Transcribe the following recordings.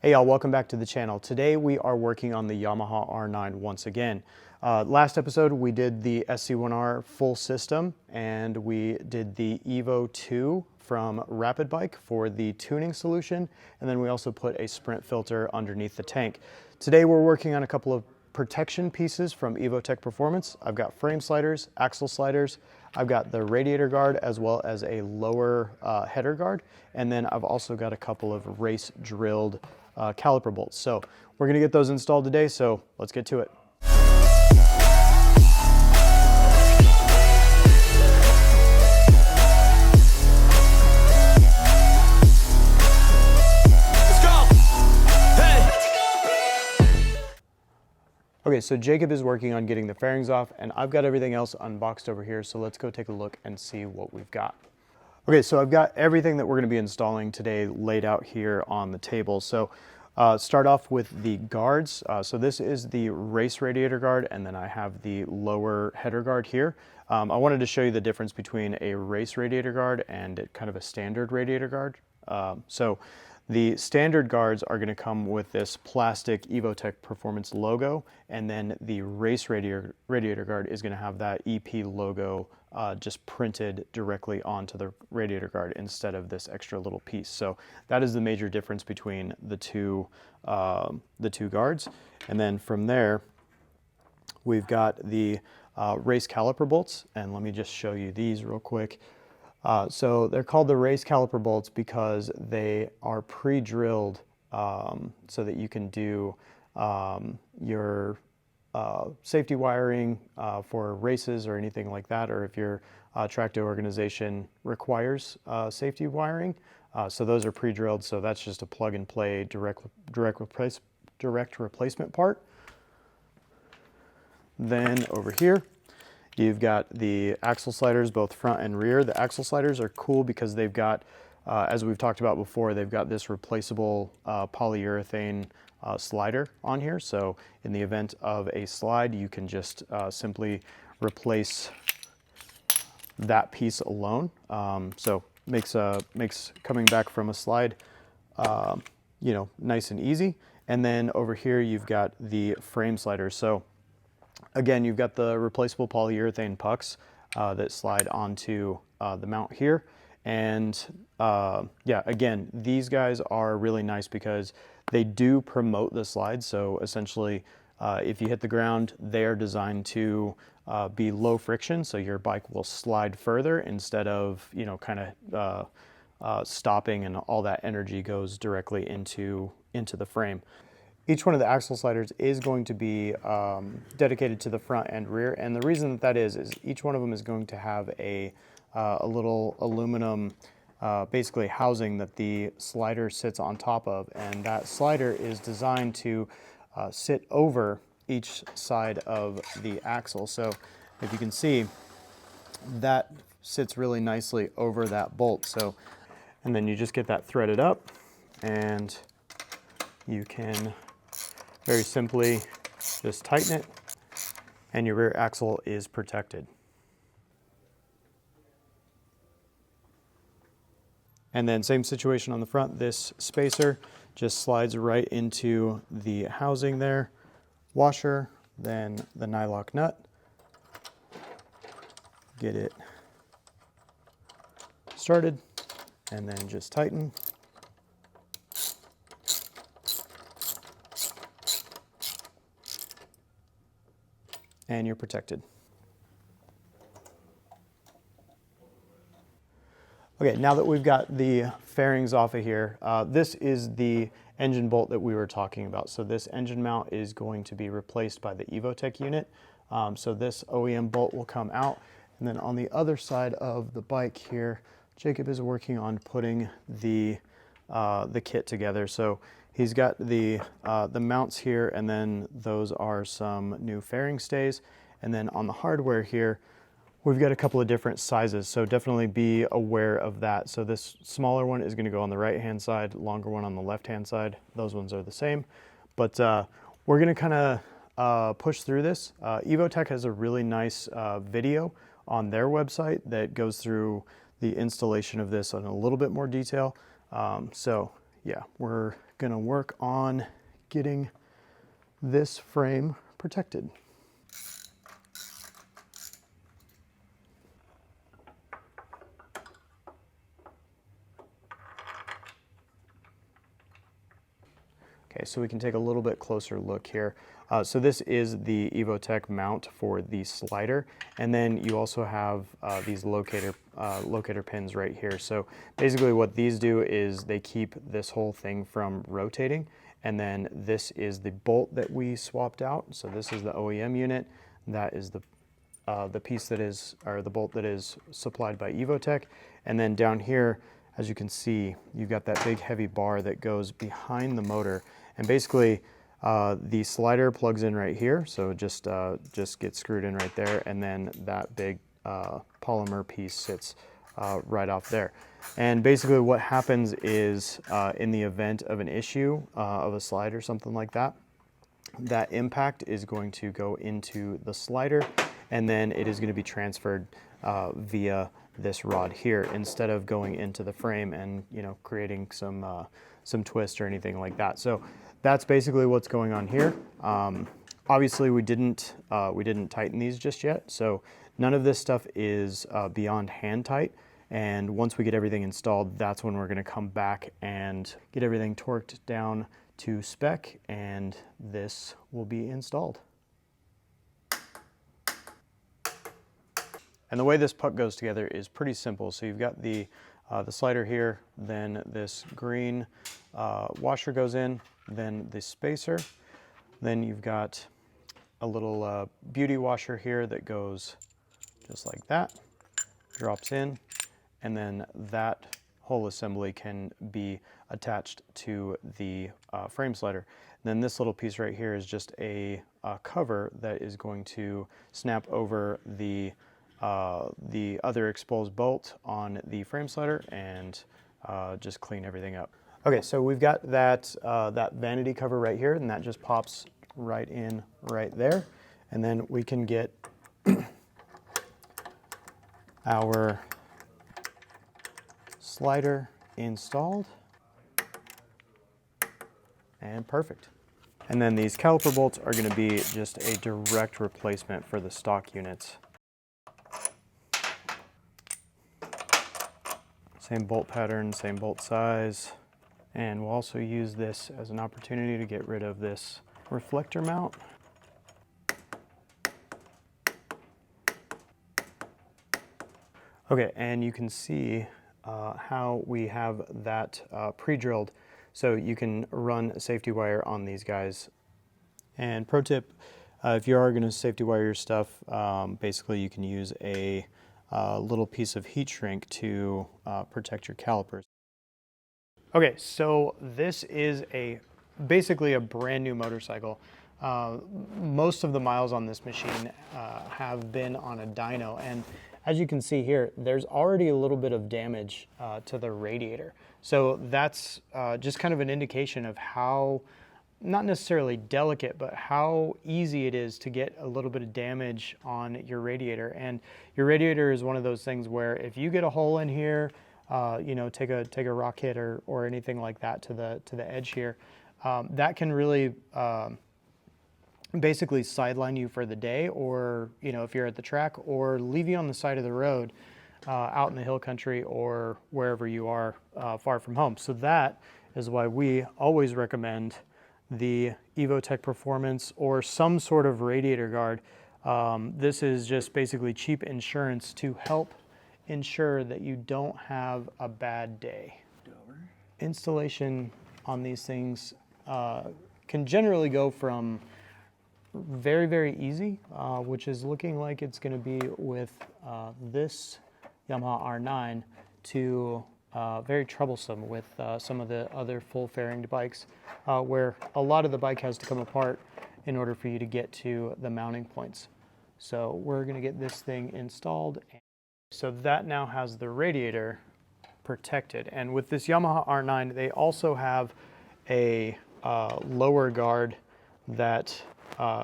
Hey y'all, welcome back to the channel. Today we are working on the Yamaha R9 once again. Last episode we did the SC1R full system and we did the Evo 2 from Rapid Bike for the tuning solution, and then we also put a sprint filter underneath the tank. Today we're working on a couple of protection pieces from Evotech Performance. I've got frame sliders, axle sliders, I've got the radiator guard as well as a lower header guard, and then I've also got a couple of race drilled caliper bolts. So we're gonna get those installed today, so let's get to it. Okay, so Jacob is working on getting the fairings off and I've got everything else unboxed over here, so let's go take a look and see what we've got. Okay, so I've got everything that we're gonna be installing today laid out here on the table. So start off with the guards. So this is the race radiator guard, and then I have the lower header guard here. I wanted to show you the difference between a race radiator guard and kind of a standard radiator guard. So the standard guards are going to come with this plastic Evotech Performance logo, and then the race radiator guard is going to have that EP logo just printed directly onto the radiator guard instead of this extra little piece. So that is the major difference between the two guards. And then from there, we've got the race caliper bolts, and let me just show you these real quick. So they're called the race caliper bolts because they are pre-drilled so that you can do your safety wiring for races or anything like that, or if your track day organization requires safety wiring. So those are pre-drilled, so that's just a plug and play direct replacement part. Then over here, you've got the axle sliders, both front and rear. The axle sliders are cool because they've got, as we've talked about before, they've got this replaceable polyurethane slider on here. So in the event of a slide, you can just simply replace that piece alone. So makes coming back from a slide, nice and easy. And then over here, you've got the frame sliders. So again, you've got the replaceable polyurethane pucks that slide onto the mount here. And yeah, again, these guys are really nice because they do promote the slide. So essentially, if you hit the ground, they're designed to be low friction, so your bike will slide further instead of, kind of stopping, and all that energy goes directly into the frame. Each one of the axle sliders is going to be dedicated to the front and rear, and the reason that is each one of them is going to have a little aluminum basically housing that the slider sits on top of, and that slider is designed to sit over each side of the axle. So if you can see, that sits really nicely over that bolt. So, and then you just get that threaded up, and you can very simply just tighten it, and your rear axle is protected. And then same situation on the front. This spacer just slides right into the housing there. Washer, then the nylock nut. Get it started, and then just tighten. And you're protected. Okay, now that we've got the fairings off of here, this is the engine bolt that we were talking about. So this engine mount is going to be replaced by the Evotech unit. So this OEM bolt will come out. And then on the other side of the bike here, Jacob is working on putting the kit together. So he's got the mounts here, and then those are some new fairing stays. And then on the hardware here, we've got a couple of different sizes, so definitely be aware of that. So this smaller one is going to go on the right-hand side, longer one on the left-hand side. Those ones are the same. But we're going to kind of push through this. Evotech has a really nice video on their website that goes through the installation of this in a little bit more detail. So yeah, we're gonna work on getting this frame protected. Okay, so we can take a little bit closer look here. So this is the Evotech mount for the slider, and then you also have these locator pins right here. So basically what these do is they keep this whole thing from rotating, and then this is the bolt that we swapped out. So this is the OEM unit. That is the piece that is, or the bolt that is supplied by Evotech, and then down here, as you can see, you've got that big heavy bar that goes behind the motor, and basically the slider plugs in right here, so just gets screwed in right there, and then that big polymer piece sits right off there. And basically what happens is in the event of an issue of a slide or something like that, that impact is going to go into the slider, and then it is going to be transferred via this rod here instead of going into the frame and, you know, creating some twist or anything like that. So that's basically what's going on here. Obviously we didn't tighten these just yet, so none of this stuff is beyond hand tight. And once we get everything installed, that's when we're going to come back and get everything torqued down to spec, and this will be installed. And the way this puck goes together is pretty simple. So you've got the slider here, then this green washer goes in, then the spacer, then you've got a little beauty washer here that goes just like that, drops in, and then that whole assembly can be attached to the frame slider. And then this little piece right here is just a cover that is going to snap over the other exposed bolt on the frame slider and just clean everything up. Okay, so we've got that, that vanity cover right here, and that just pops right in right there. And then we can get our slider installed, and perfect. And then these caliper bolts are going to be just a direct replacement for the stock units. Same bolt pattern, same bolt size, and we'll also use this as an opportunity to get rid of this reflector mount. Okay, and you can see how we have that pre-drilled, so you can run a safety wire on these guys. And pro tip, if you are going to safety wire your stuff, basically you can use a little piece of heat shrink to protect your calipers. Okay, so this is basically a brand new motorcycle. Most of the miles on this machine have been on a dyno, and as you can see here, there's already a little bit of damage to the radiator. So that's just kind of an indication of how, not necessarily delicate, but how easy it is to get a little bit of damage on your radiator. And your radiator is one of those things where if you get a hole in here, you know, take a rock hit or anything like that to the edge here, that can really basically sideline you for the day, or, you know, if you're at the track, or leave you on the side of the road out in the hill country or wherever you are far from home. So that is why we always recommend the Evotech Performance or some sort of radiator guard. This is just basically cheap insurance to help ensure that you don't have a bad day. Installation on these things can generally go from very, very easy, which is looking like it's going to be with this Yamaha R9, to very troublesome with some of the other full fairinged bikes, where a lot of the bike has to come apart in order for you to get to the mounting points. So we're going to get this thing installed. So that now has the radiator protected. And with this Yamaha R9, they also have a lower guard that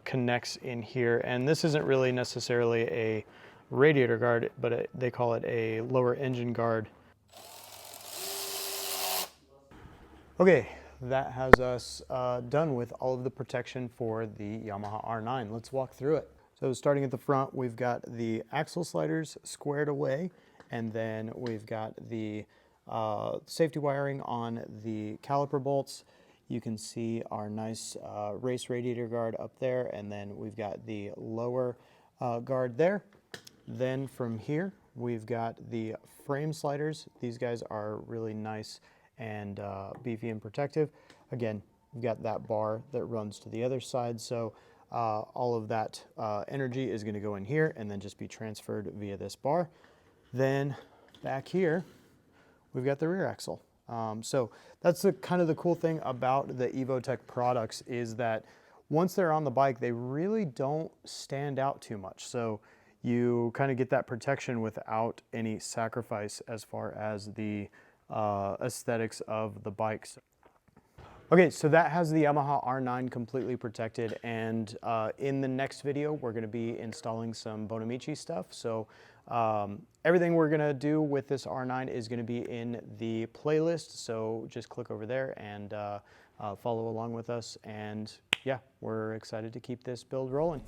connects in here. And this isn't really necessarily a radiator guard, but they call it a lower engine guard. Okay, that has us done with all of the protection for the Yamaha R9. Let's walk through it. So starting at the front, we've got the axle sliders squared away, and then we've got the safety wiring on the caliper bolts. You can see our nice race radiator guard up there, and then we've got the lower guard there. Then from here, we've got the frame sliders. These guys are really nice and beefy and protective. Again, we've got that bar that runs to the other side, so all of that energy is going to go in here and then just be transferred via this bar. Then back here, we've got the rear axle. So that's the kind of the cool thing about the Evotech products, is that once they're on the bike, they really don't stand out too much. So you kind of get that protection without any sacrifice as far as the aesthetics of the bikes. Okay, so that has the Yamaha R9 completely protected, and in the next video, we're gonna be installing some Bonamici stuff. So everything we're gonna do with this R9 is gonna be in the playlist, so just click over there and follow along with us, and yeah, we're excited to keep this build rolling.